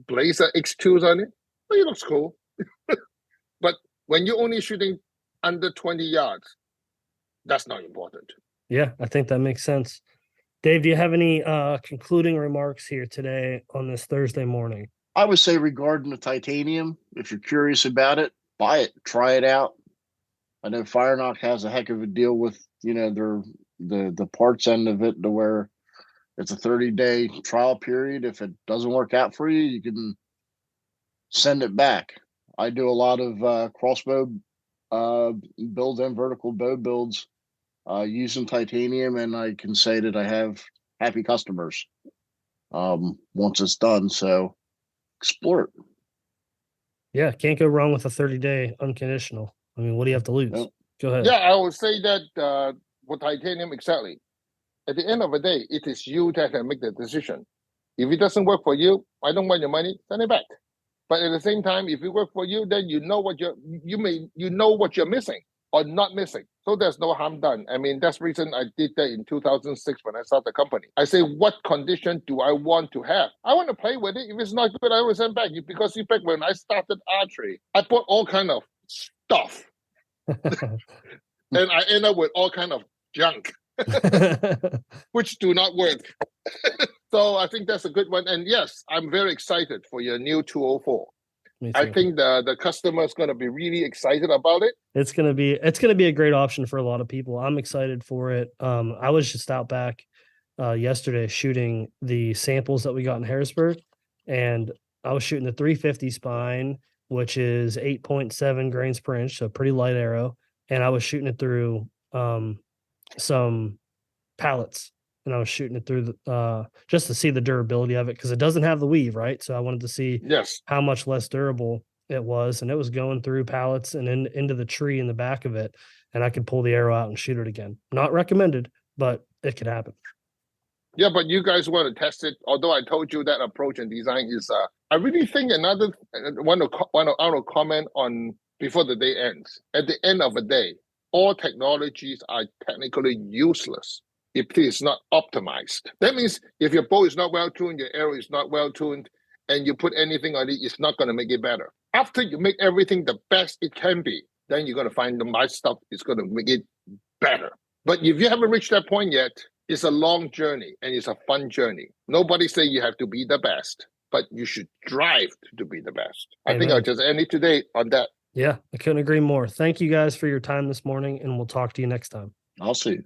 C: Blazer X2s on it. Well, it looks cool. But when you're only shooting under 20 yards, that's not important.
A: Yeah, I think that makes sense. Dave, do you have any concluding remarks here today on this Thursday morning?
B: I would say regarding the titanium, if you're curious about it, buy it, try it out. I know FireNock has a heck of a deal with, their the parts end of it, to where it's a 30-day trial period. If it doesn't work out for you, you can send it back. I do a lot of crossbow builds and vertical bow builds using titanium, and I can say that I have happy customers once it's done. So explore it.
A: Yeah, can't go wrong with a 30-day unconditional. I mean, what do you have to lose?
B: Yep.
A: Go ahead.
C: Yeah, I would say that for titanium, exactly. At the end of the day, it is you that can make the decision. If it doesn't work for you, I don't want your money, send it back. But at the same time, if it works for you, then you know what you're missing or not missing. So there's no harm done. I mean, that's the reason I did that in 2006 when I started the company. I say, what condition do I want to have? I want to play with it. If it's not good, I will send back. Because back when I started archery, I bought all kind of stuff. And I end up with all kind of junk, which do not work. So I think that's a good one. And yes, I'm very excited for your new 204. I think the customer is going to be really excited about it.
A: It's going to be a great option for a lot of people. I'm excited for it. I was just out back yesterday shooting the samples that we got in Harrisburg, and I was shooting the 350 spine, which is 8.7 grains per inch, so pretty light arrow. And I was shooting it through some pallets, and I was shooting it through just to see the durability of it, because it doesn't have the weave, right? So I wanted to see how much less durable it was, and it was going through pallets and into the tree in the back of it, and I could pull the arrow out and shoot it again. Not recommended, but it could happen.
C: Yeah, but you guys want to test it. Although I told you that approach and design is, I really think another want to comment on before the day ends. At the end of the day, all technologies are technically useless if it is not optimized. That means if your bow is not well tuned, your arrow is not well tuned, and you put anything on it, it's not going to make it better. After you make everything the best it can be, then you're going to find the right stuff is going to make it better. But if you haven't reached that point yet, it's a long journey and it's a fun journey. Nobody say you have to be the best, but you should strive to be the best. Amen. I think I'll just end it today on that.
A: Yeah, I couldn't agree more. Thank you guys for your time this morning, and we'll talk to you next time.
B: I'll see you.